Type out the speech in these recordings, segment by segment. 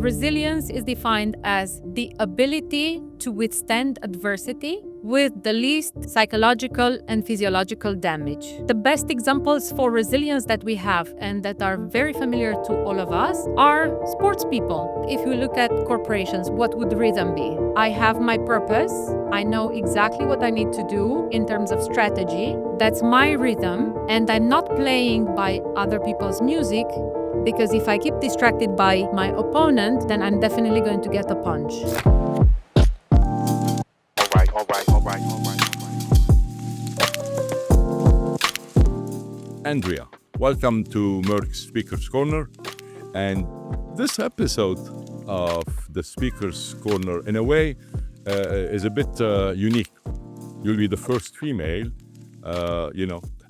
resilience is defined as the ability to withstand adversity with the least psychological and physiological damage. The best examples for resilience that we have and that are very familiar to all of us are sports people. If you look at corporations, what would rhythm be? I have my purpose. I know exactly what I need to do in terms of strategy. That's my rhythm, and I'm not playing by other people's music, because if I keep distracted by my opponent, then I'm definitely going to get a punch. All right. Andrea, welcome to Meirc Speaker's Corner. And this episode of the Speaker's Corner, in a way, is a bit unique. You'll be the first female,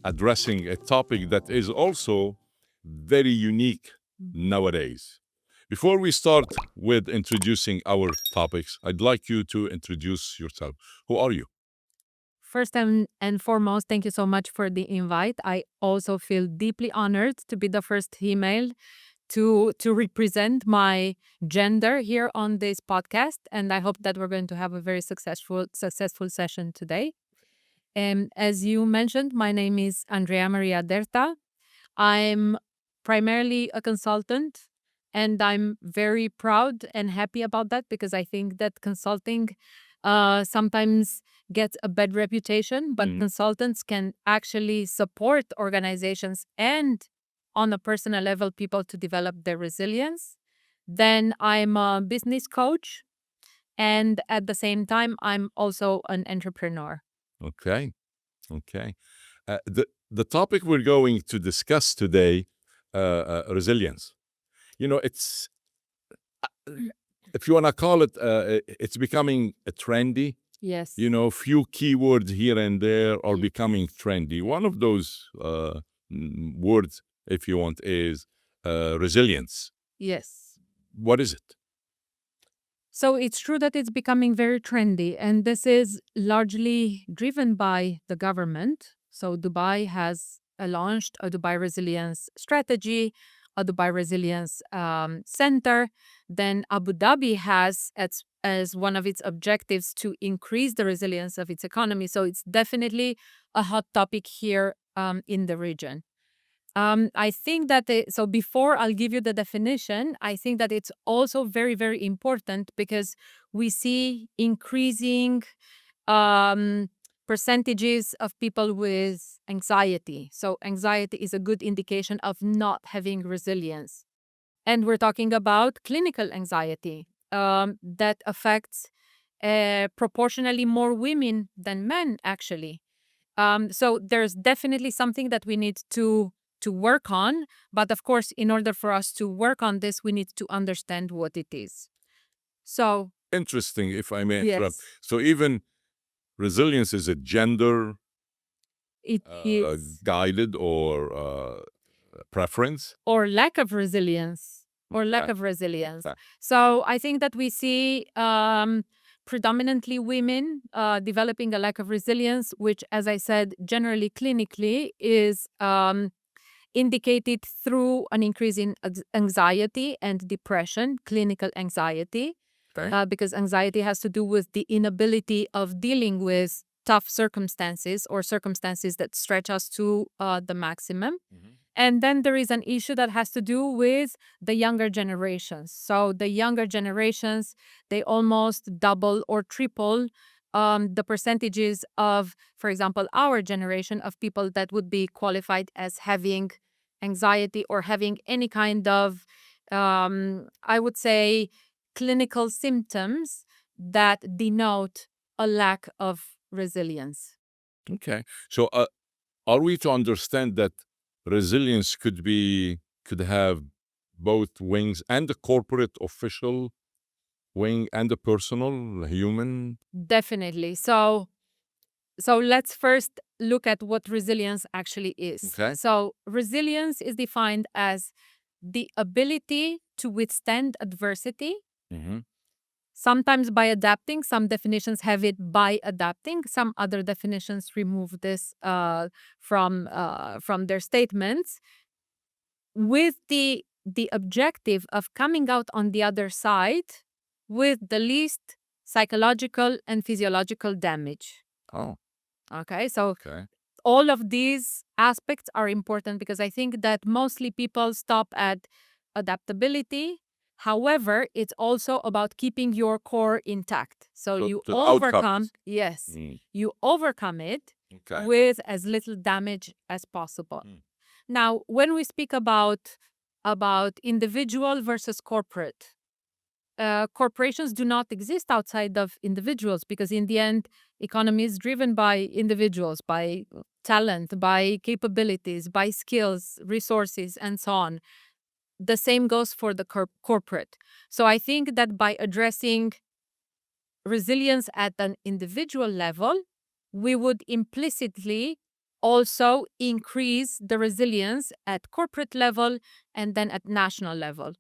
addressing a topic that is also very unique nowadays. Before we start with introducing our topics, I'd like you to introduce yourself. Who are you? First and foremost, thank you so much for the invite. I also feel deeply honored to be the first female to represent my gender here on this podcast, and I hope that we're going to have a very successful session today. As you mentioned, my name is Andrea Maria Derta. I'm primarily a consultant, and I'm very proud and happy about that, because I think that consulting sometimes gets a bad reputation, but consultants can actually support organizations and, on a personal level, people to develop their resilience. Then I'm a business coach, and at the same time, I'm also an entrepreneur. Okay. The topic we're going to discuss today, resilience. It's, if you want to call it, it's becoming a trendy. Yes. Few keywords here and there are becoming trendy. One of those words, if you want, is resilience. Yes. What is it? So it's true that it's becoming very trendy, and this is largely driven by the government. So Dubai has launched a Dubai Resilience Strategy, a Dubai Resilience Center. Then Abu Dhabi has as one of its objectives to increase the resilience of its economy. So it's definitely a hot topic here in the region. I think that, so before I'll give you the definition, I think that it's also very, very important, because we see increasing percentages of people with anxiety. So anxiety is a good indication of not having resilience. And we're talking about clinical anxiety that affects proportionally more women than men, actually. So there's definitely something that we need to work on. But of course, in order for us to work on this, we need to understand what it is. So interesting, if I may interrupt. Yes. So even resilience is a gender It is. guided or preference? Or lack of resilience. So I think that we see predominantly women developing a lack of resilience, which, as I said, generally clinically is indicated through an increase in anxiety and depression, clinical anxiety, because anxiety has to do with the inability of dealing with tough circumstances or circumstances that stretch us to the maximum. And then there is an issue that has to do with the younger generations. So the younger generations, they almost double or triple the percentages of, for example, our generation of people that would be qualified as having anxiety or having any kind of, I would say, clinical symptoms that denote a lack of resilience. Okay. So are we to understand that resilience could have both wings, and the corporate official wing and the personal human? Definitely. So let's first look at what resilience actually is. Okay. So resilience is defined as the ability to withstand adversity, sometimes by adapting. Some definitions have it by adapting. Some other definitions remove this from their statements, with the the objective of coming out on the other side with the least psychological and physiological damage. Oh, Okay, so okay. all of these aspects are important because I think that mostly people stop at adaptability. However, it's also about keeping your core intact. So So you the overcome, outcomes. yes, Mm, you overcome it okay. with as little damage as possible. Mm. Now, when we speak about individual versus corporate, corporations do not exist outside of individuals because in the end, economy is driven by individuals, by talent, by capabilities, by skills, resources, and so on. The same goes for the corporate. So I think that by addressing resilience at an individual level, we would implicitly also increase the resilience at corporate level and then at national level.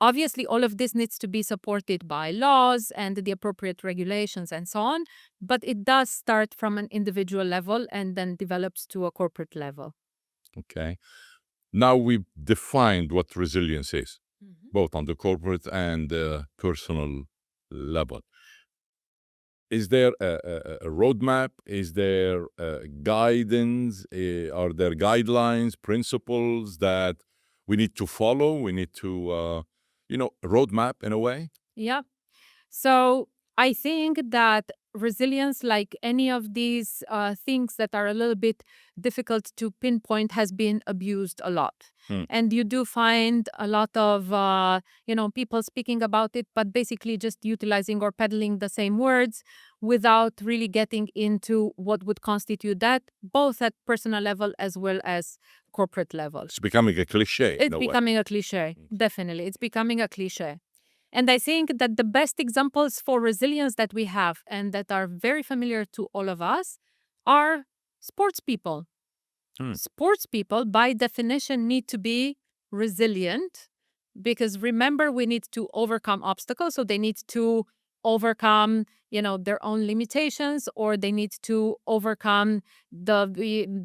Obviously, all of this needs to be supported by laws and the appropriate regulations and so on, but it does start from an individual level and then develops to a corporate level. Okay. Now we've defined what resilience is, both on the corporate and personal level. Is there a roadmap? Is there guidance? Are there guidelines, principles that we need to follow? We need to, roadmap in a way? Yeah. So I think that resilience, like any of these things that are a little bit difficult to pinpoint, has been abused a lot. Hmm. And you do find a lot of, people speaking about it, but basically just utilizing or peddling the same words without really getting into what would constitute that, both at personal level as well as corporate level. It's becoming a cliche. It's becoming a cliche. Definitely. It's becoming a cliche. And I think that the best examples for resilience that we have and that are very familiar to all of us are sports people. Sports people, by definition, need to be resilient because remember, we need to overcome obstacles. So they need to overcome, their own limitations, or they need to overcome the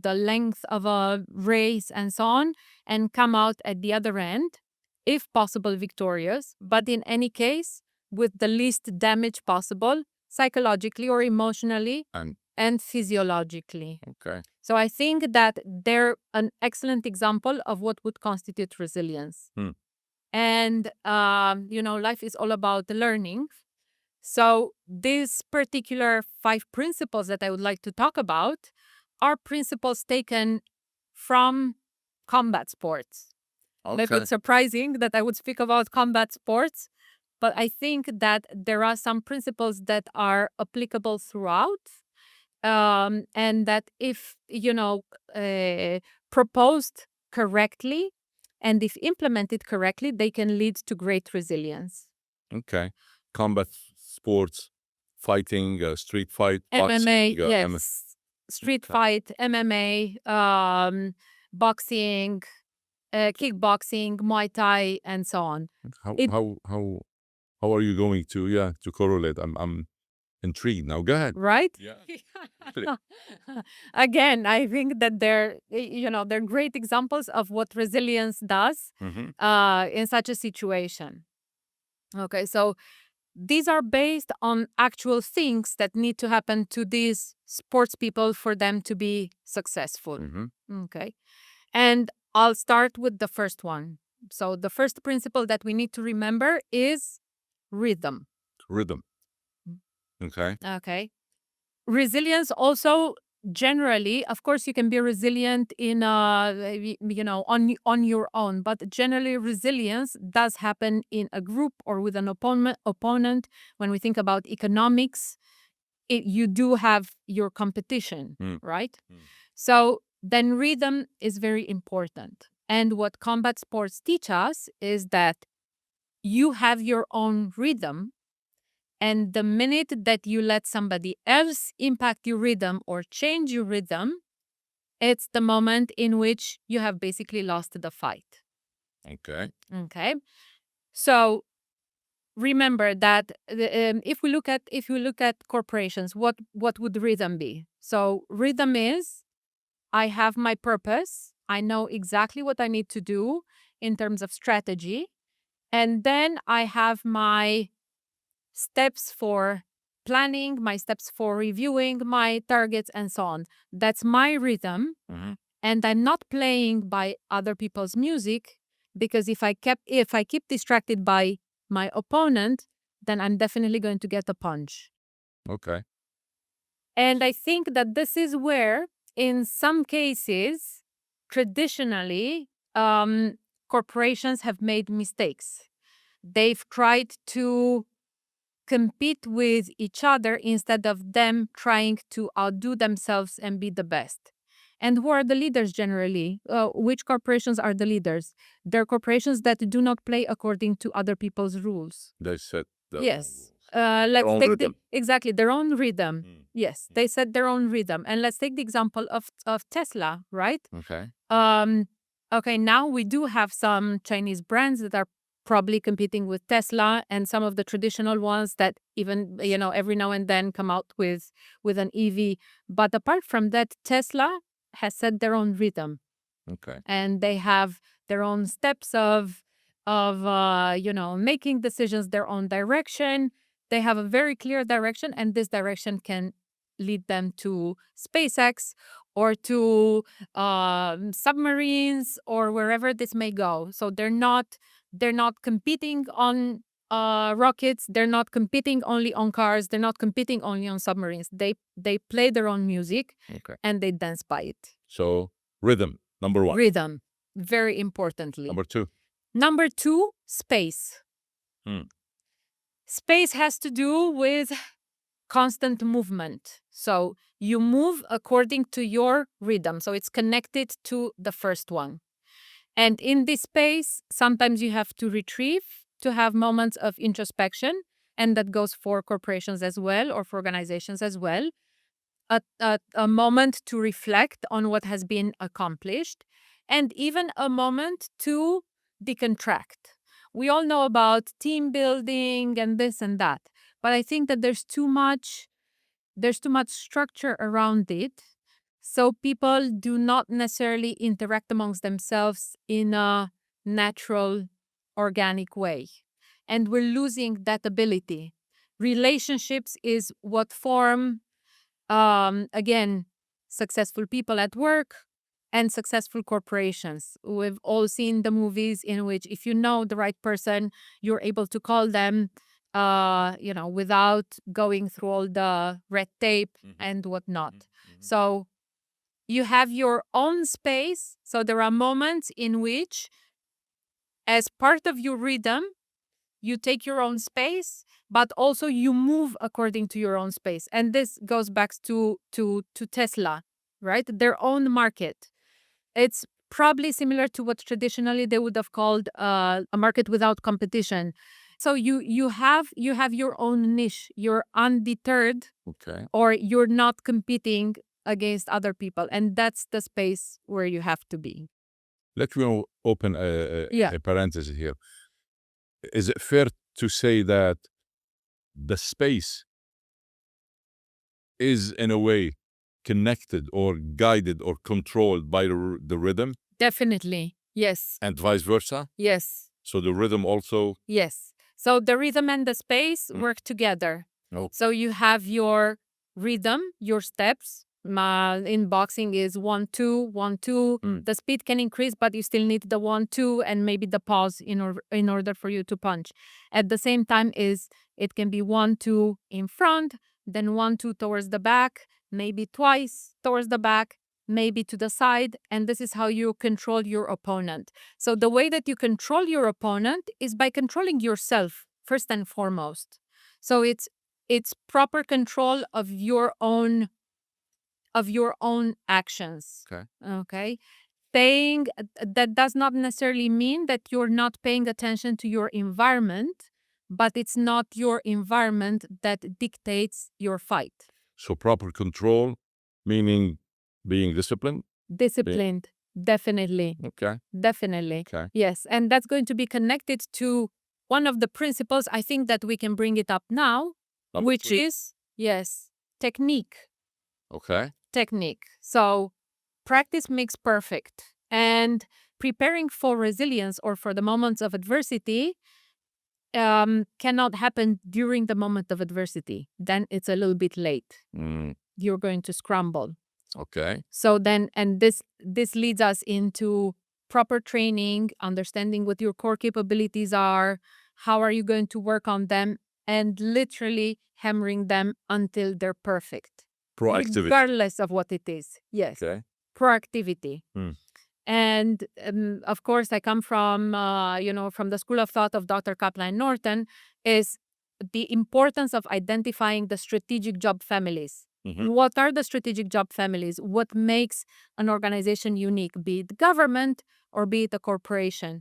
length of a race and so on, and come out at the other end, if possible, victorious, but in any case, with the least damage possible, psychologically or emotionally and physiologically. Okay. So I think that they're an excellent example of what would constitute resilience. And, life is all about learning. So these particular 5 principles that I would like to talk about are principles taken from combat sports. A little bit surprising that I would speak about combat sports, but I think that there are some principles that are applicable throughout, and that if, proposed correctly and if implemented correctly, they can lead to great resilience. Okay. Combat sports, fighting, street fight, MMA, boxing, yes. Street fight, MMA, boxing, kickboxing, Muay Thai, and so on. How are you going to correlate? I'm intrigued now. Go ahead. Right? Yeah. Again, I think that they're great examples of what resilience does in such a situation. Okay, so these are based on actual things that need to happen to these sports people for them to be successful. Okay. And I'll start with the first one. So the first principle that we need to remember is rhythm. Rhythm. Okay. Okay. Resilience also generally, of course, you can be resilient in on your own, but generally resilience does happen in a group or with an opponent. When we think about economics, you do have your competition, right? So then rhythm is very important. And what combat sports teach us is that you have your own rhythm. And the minute that you let somebody else impact your rhythm or change your rhythm, it's the moment in which you have basically lost the fight. Okay. Okay. So remember that if you look at corporations, what would rhythm be? So rhythm is, I have my purpose. I know exactly what I need to do in terms of strategy. And then I have my steps for planning, my steps for reviewing my targets, and so on. That's my rhythm. And I'm not playing by other people's music, because if I keep distracted by my opponent, then I'm definitely going to get a punch. Okay. And I think that this is where, in some cases, traditionally, corporations have made mistakes. They've tried to compete with each other instead of them trying to outdo themselves and be the best. And who are the leaders generally? Which corporations are the leaders? They're corporations that do not play according to other people's rules. They set the Yes. Their Let's own take rhythm. exactly their own rhythm. Yes, they set their own rhythm. And let's take the example of Tesla, right? Okay. Okay, now we do have some Chinese brands that are probably competing with Tesla, and some of the traditional ones that even, every now and then come out with an EV. But apart from that, Tesla has set their own rhythm, Okay. and they have their own steps of making decisions, their own direction. They have a very clear direction, and this direction can lead them to SpaceX or to submarines or wherever this may go. So they're not competing on rockets. They're not competing only on cars. They're not competing only on submarines. They play their own music, Okay. and they dance by it. So rhythm, number one. Rhythm, very importantly. Number two, Space. Hmm. Space has to do with constant movement. So you move according to your rhythm. So it's connected to the first one. And in this space, sometimes you have to retrieve, to have moments of introspection. And that goes for corporations as well, or for organizations as well. A moment to reflect on what has been accomplished, and even a moment to decontract. We all know about team building and this and that, but I think that there's too much structure around it, so people do not necessarily interact amongst themselves in a natural, organic way, and we're losing that ability. Relationships is what form, again, successful people at work and successful corporations. We've all seen the movies in which, if you know the right person, you're able to call them, without going through all the red tape and whatnot. So you have your own space. So there are moments in which, as part of your rhythm, you take your own space, but also you move according to your own space. And this goes back to Tesla, right? Their own market. It's probably similar to what traditionally they would have called a market without competition. So you have your own niche. You're undeterred, okay, or you're not competing against other people. And that's the space where you have to be. let me open Yeah. a parenthesis here. Is it fair to say that the space is in a way connected or guided or controlled by the rhythm, Definitely. Yes. and vice versa? Yes. So the rhythm also. Yes. So the rhythm and the space work together. Oh. So you have your rhythm, your steps. In boxing is 1, 2, 1, 2. The speed can increase, but you still need the 1, 2, and maybe the pause in order for you to punch. At the same time, it can be 1, 2 in front, then 1, 2 towards the back, maybe twice towards the back, maybe to the side, and this is how you control your opponent. So the way that you control your opponent is by controlling yourself first and foremost. So it's proper control of your own actions. Okay. That does not necessarily mean that you're not paying attention to your environment, but it's not your environment that dictates your fight. So proper control, meaning being disciplined? Disciplined, definitely. Okay. Definitely. Okay. Yes. And that's going to be connected to one of the principles. I think that we can bring it up now, which is, yes, technique. Okay. Technique. So practice makes perfect. And preparing for resilience or for the moments of adversity cannot happen during the moment of adversity. Then it's a little bit late. You're going to scramble. Okay. So then, and this leads us into proper training, understanding what your core capabilities are, how are you going to work on them, and literally hammering them until they're perfect. Proactivity. Regardless of what it is. Yes. Okay. Proactivity. Mm. And of course, I come from, from the school of thought of Dr. Kaplan Norton, is the importance of identifying the strategic job families. Mhm. What are the strategic job families? What makes an organization unique, be it government or be it a corporation?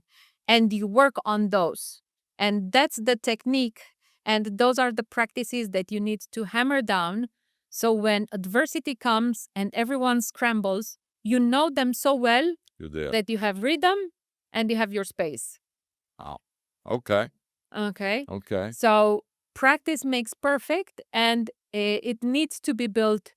And you work on those. And that's the technique. And those are the practices that you need to hammer down. So when adversity comes and everyone scrambles, you know them so well You're there. that you have rhythm and you have your space. Wow. Okay. Okay. Okay. So practice makes perfect, and it needs to be built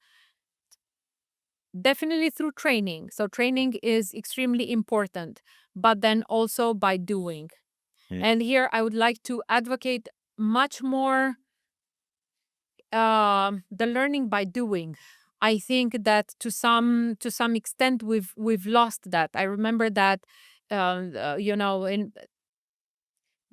definitely through training. So training is extremely important, but then also by doing. And here I would like to advocate much more the learning by doing. I think that to some extent we've lost that. I remember that in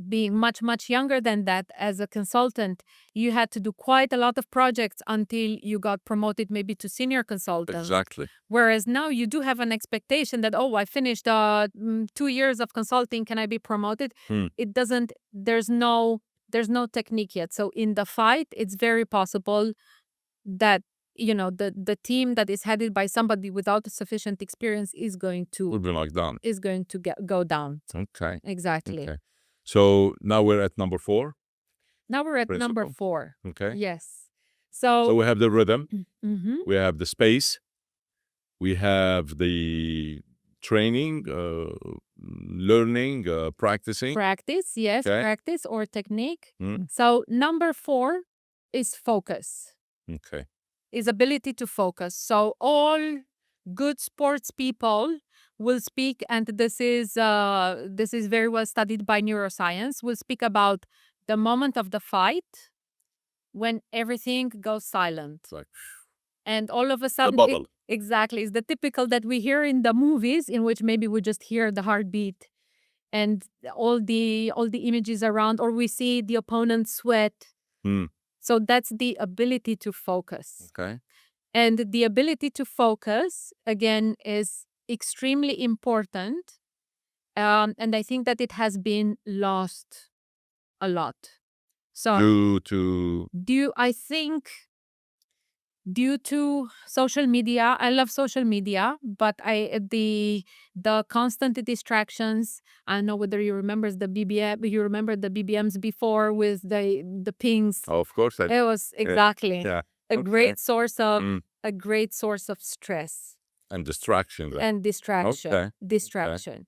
being much younger than that as a consultant, you had to do quite a lot of projects until you got promoted maybe to senior consultant. Exactly. Whereas now you do have an expectation that, I finished 2 years of consulting, can I be promoted? It doesn't, there's no technique yet. So in the fight, it's very possible that the team that is headed by somebody without sufficient experience is going We'll to be locked down. go down. Okay. Exactly. Okay. So now we're at number 4. Now we're at number Principle. 4. Okay. Yes. So So we have the rhythm, mhm. we have the space, we have the training, learning, practicing. Practice, yes, Okay. practice or technique. Mm. So number 4 is focus, Okay. is ability to focus. So all good sports people will speak, and this is very well studied by neuroscience, will speak about the moment of the fight when everything goes silent. It's like And all of a the sudden, bubble. exactly, it's the typical that we hear in the movies, in which maybe we just hear the heartbeat and all the images around, or we see the opponent sweat. Hmm. So that's the ability to focus. Okay. And the ability to focus, again, is extremely important. And I think that it has been lost a lot. So due to social media, I love social media, but the constant distractions. I don't know whether you remember the BBM. You remember the BBMs before with the pings. Oh, of course. It was exactly Yeah. a Okay. great source of Mm. a great source of stress And distraction. and distraction. Okay. Distraction.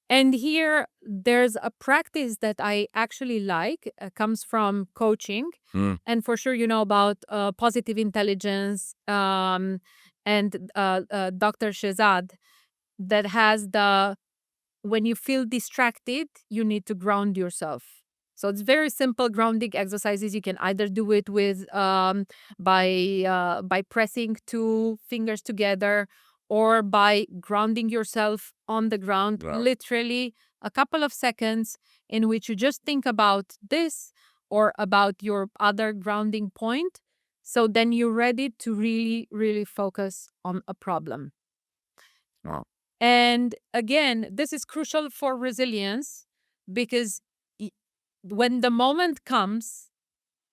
And here there's a practice that I actually like, comes from coaching. Mm. And for sure, you know about positive intelligence and Dr. Shehzad, that has when you feel distracted, you need to ground yourself. So it's very simple grounding exercises. You can either do it with by pressing 2 fingers together, or by grounding yourself on the ground, Right. literally a couple of seconds, in which you just think about this or about your other grounding point. So then you're ready to really, really focus on a problem. Wow. And again, this is crucial for resilience, because when the moment comes,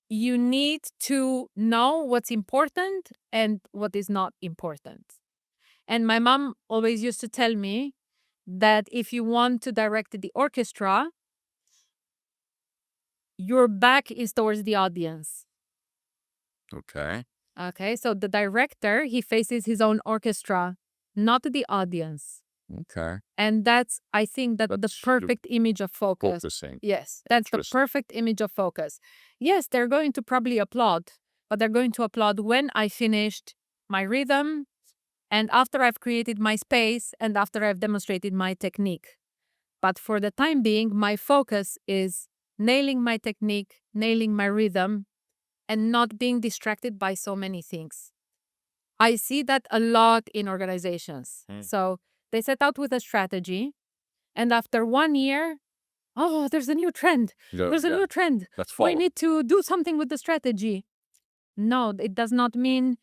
you need to know what's important and what is not important. And my mom always used to tell me that if you want to direct the orchestra, your back is towards the audience. Okay. Okay, so the director, he faces his own orchestra, not the audience. Okay. And that's, I think, that the That's perfect image of focus. Focusing. Yes, that's the Interesting. perfect image of focus. Yes, they're going to probably applaud, but they're going to applaud when I finished my rhythm and after I've created my space, and after I've demonstrated my technique. But for the time being, my focus is nailing my technique, nailing my rhythm, and not being distracted by so many things. I see that a lot in organizations. So they set out with a strategy, and after 1 year, oh, there's a new trend. There's a new trend. Let's We follow. need to do something with the strategy. No, it does not mean,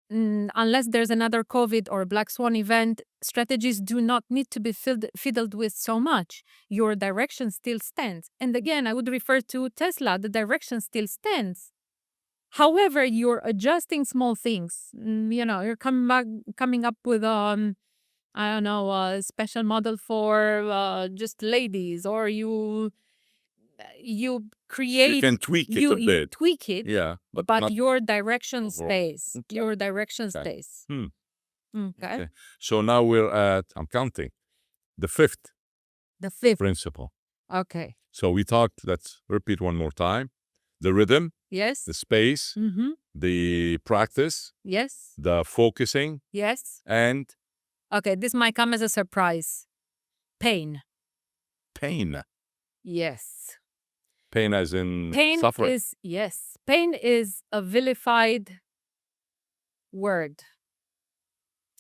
unless there's another COVID or Black Swan event, strategies do not need to be fiddled with so much. Your direction still stands. And again, I would refer to Tesla. The direction still stands. However, you're adjusting small things. You're coming up with I don't know, a special model for just ladies, or you create, You can tweak it a you bit. tweak it, Yeah, but not your direction overall. stays. Okay. Your direction Okay. stays. Hmm. Okay. Okay. So now we're at, I'm counting, the fifth The fifth. principle. Okay. So we talked, let's repeat one more time. The rhythm, Yes. the space, Mm-hmm. the practice, Yes. the focusing, Yes. and Okay. This might come as a surprise. Pain. pain. Yes. Pain as in Pain suffering. is, yes. Pain is a vilified word.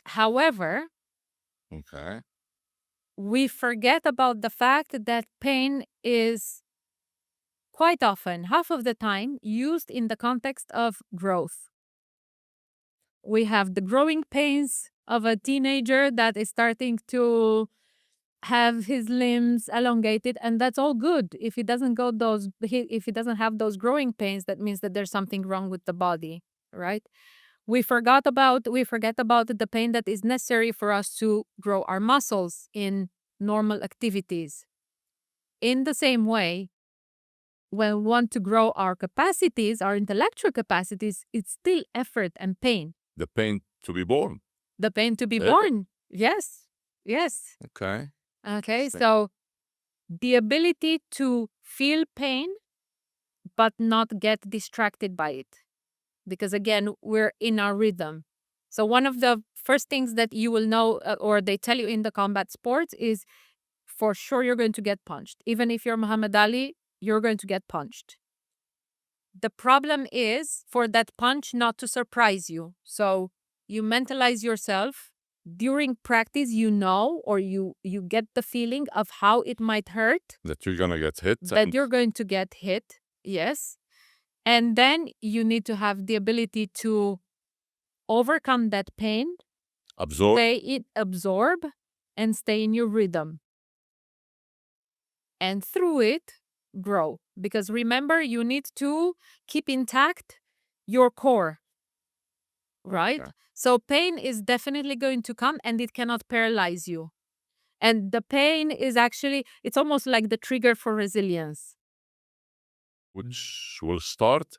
However, Okay. we forget about the fact that pain is quite often, half of the time, used in the context of growth. We have the growing pains of a teenager that is starting to have his limbs elongated, and that's all good. If he doesn't have those growing pains, that means that there's something wrong with the body, right? We forget about the pain that is necessary for us to grow our muscles in normal activities. In the same way, when we want to grow our capacities, our intellectual capacities, it's still effort and pain. The pain to be born. The pain to be Yeah. born. Yes. Yes. Okay. Okay. Interesting. So the ability to feel pain, but not get distracted by it. Because again, we're in our rhythm. So one of the first things that you will know, or they tell you in the combat sports, is for sure you're going to get punched. Even if you're Muhammad Ali, you're going to get punched. The problem is for that punch not to surprise you. So you mentalize yourself during practice, or you get the feeling of how it might hurt, That you're going to get hit. that you're going to get hit. Yes. And then you need to have the ability to overcome that pain, absorb, and stay in your rhythm. And through it, grow. Because remember, you need to keep intact your core, right? Okay. So pain is definitely going to come, and it cannot paralyze you. And the pain is actually, it's almost like the trigger for resilience. Which will start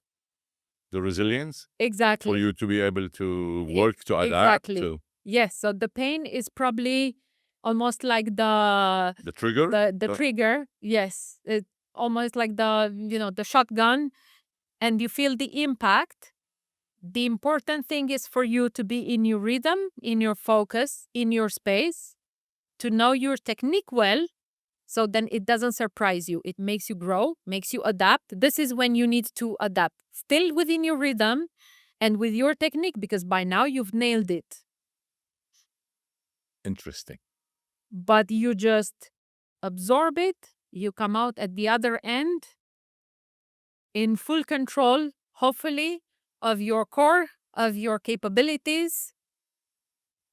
the resilience Exactly. for you to be able to work, to adapt. Exactly. Yes. So the pain is probably almost like the trigger. the trigger. Yes. It almost like the shotgun, and you feel the impact. The important thing is for you to be in your rhythm, in your focus, in your space, to know your technique well, so then it doesn't surprise you. It makes you grow, makes you adapt. This is when you need to adapt, still within your rhythm and with your technique, because by now you've nailed it. Interesting. But you just absorb it, you come out at the other end in full control, hopefully, of your core, of your capabilities,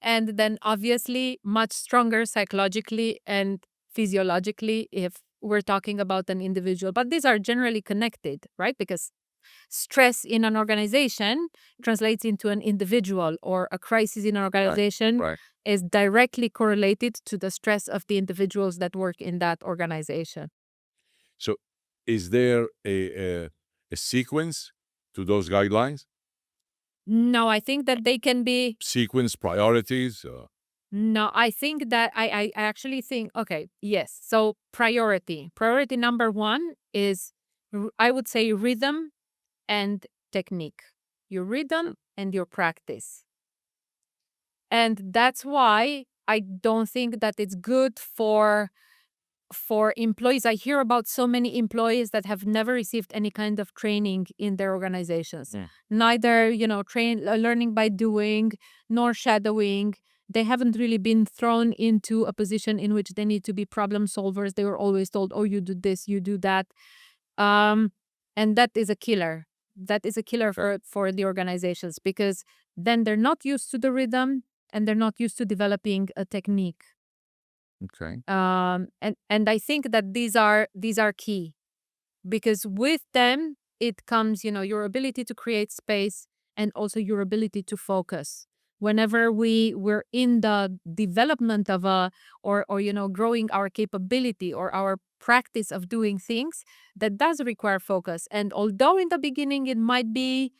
and then obviously much stronger psychologically and physiologically if we're talking about an individual. But these are generally connected, right? Because stress in an organization translates into an individual, or a crisis in an organization Right. is directly correlated to the stress of the individuals that work in that organization. So is there a sequence to those guidelines? No, I think that they can be. Sequence, priorities? No, I think that I actually think, okay, yes. So priority number one is, I would say, rhythm and technique. Your rhythm and your practice. And that's why I don't think that it's good for employees. I hear about so many employees that have never received any kind of training in their organizations. Neither, learning by doing, nor shadowing. They haven't really been thrown into a position in which they need to be problem solvers. They were always told, oh, you do this, you do that. And that is a killer. That is a killer for the organizations, because then they're not used to the rhythm and they're not used to developing a technique. Okay. And I think that these are key, because with them it comes, your ability to create space and also your ability to focus. Whenever we're in the development of or growing our capability or our practice of doing things, that does require focus. And although in the beginning it might be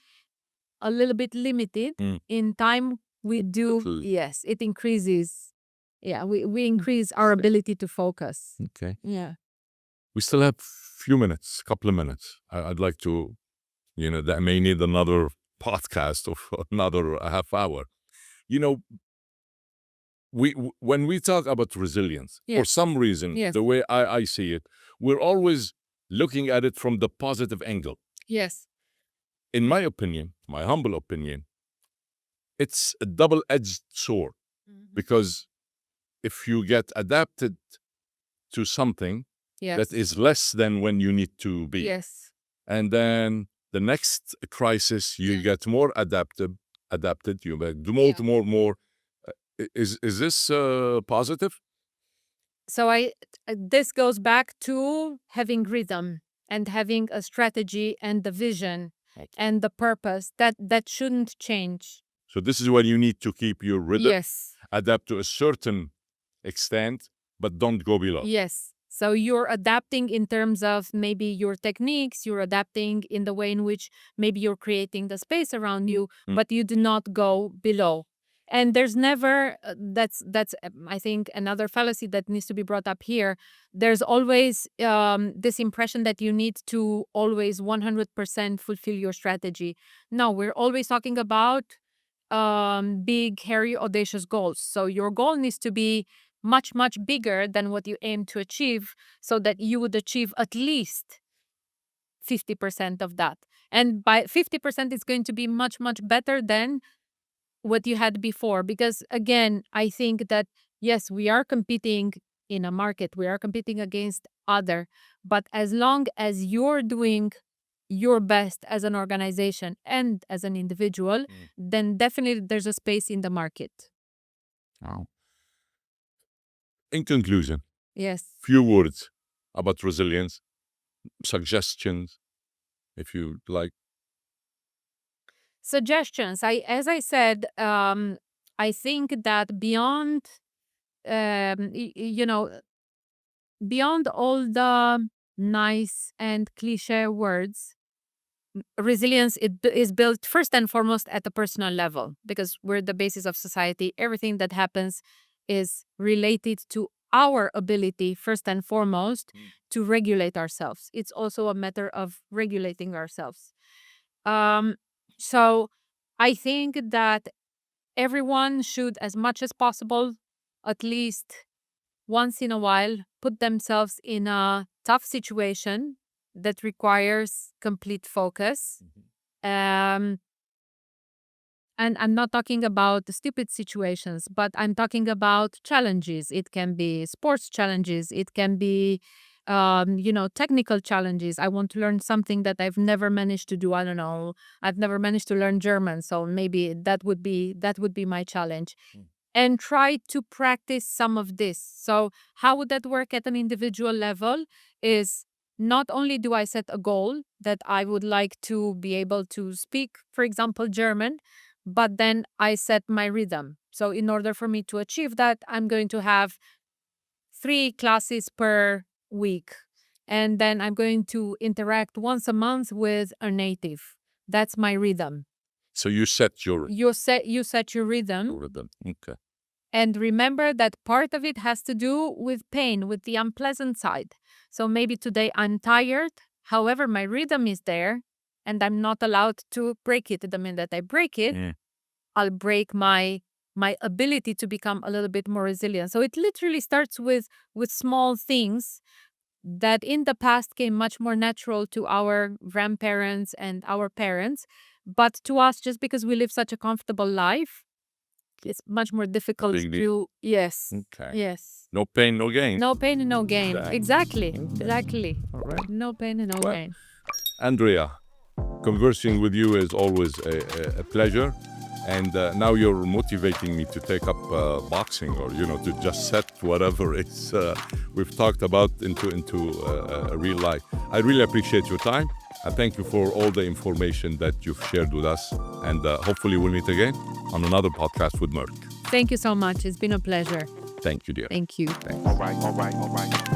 a little bit limited, in time we do. Absolutely. Yes, it increases. Yeah, we increase our ability to focus. Okay. Yeah. We still have couple of minutes. I'd like to, that may need another podcast of another half hour. When we talk about resilience, for Yes. some reason, Yes. the way I see it, we're always looking at it from the positive angle. Yes. In my opinion, my humble opinion, it's a double-edged sword, because if you get adapted to something Yes. that is less than when you need to be, Yes. and then the next crisis you get more adapted, you do more. Is this positive? So this goes back to having rhythm and having a strategy and the vision and the purpose that shouldn't change. So this is where you need to keep your rhythm, Yes. adapt to a certain extent, but don't go below. Yes. So you're adapting in terms of maybe your techniques, you're adapting in the way in which maybe you're creating the space around you, but you do not go below. And there's never, that's I think, another fallacy that needs to be brought up here. There's always this impression that you need to always 100% fulfill your strategy. No, we're always talking about big, hairy, audacious goals. So your goal needs to be much, much bigger than what you aim to achieve, so that you would achieve at least 50% of that. And by 50%, it's going to be much, much better than what you had before. Because again, I think that, yes, we are competing in a market, we are competing against other, but as long as you're doing your best as an organization and as an individual, then definitely there's a space in the market. Wow. In conclusion, Yes. few words about resilience, suggestions, if you like. Suggestions. As I said, I think that beyond, beyond all the nice and cliche words, resilience is built first and foremost at the personal level, because we're the basis of society. Everything that happens is related to our ability, first and foremost, to regulate ourselves. It's also a matter of regulating ourselves. So I think that everyone should, as much as possible, at least once in a while, put themselves in a tough situation that requires complete focus. And I'm not talking about the stupid situations, but I'm talking about challenges. It can be sports challenges. It can be, technical challenges. I want to learn something that I've never managed to do. I don't know. I've never managed to learn German, so maybe that would be my challenge. And try to practice some of this. So how would that work at an individual level? Is not only do I set a goal that I would like to be able to speak, for example, German, but then I set my rhythm. So in order for me to achieve that, I'm going to have 3 classes per week. And then I'm going to interact once a month with a native. That's my rhythm. So you set your You set your rhythm. rhythm. Okay. And remember that part of it has to do with pain, with the unpleasant side. So maybe today I'm tired. However, my rhythm is there and I'm not allowed to break it. The minute that I break it, I'll break my my ability to become a little bit more resilient. So it literally starts with small things that in the past came much more natural to our grandparents and our parents. But to us, just because we live such a comfortable life, it's much more difficult Really? to, yes, Okay. yes. No pain, no gain. No pain and no gain. Exactly. Exactly. All right. No pain and no Well, gain. Andrea, conversing with you is always a pleasure. And now you're motivating me to take up boxing, or to just set whatever it's we've talked about into real life. I really appreciate your time. I thank you for all the information that you've shared with us. And hopefully we'll meet again on another podcast with Meirc. Thank you so much. It's been a pleasure. Thank you, dear. Thank you. Thanks. All right.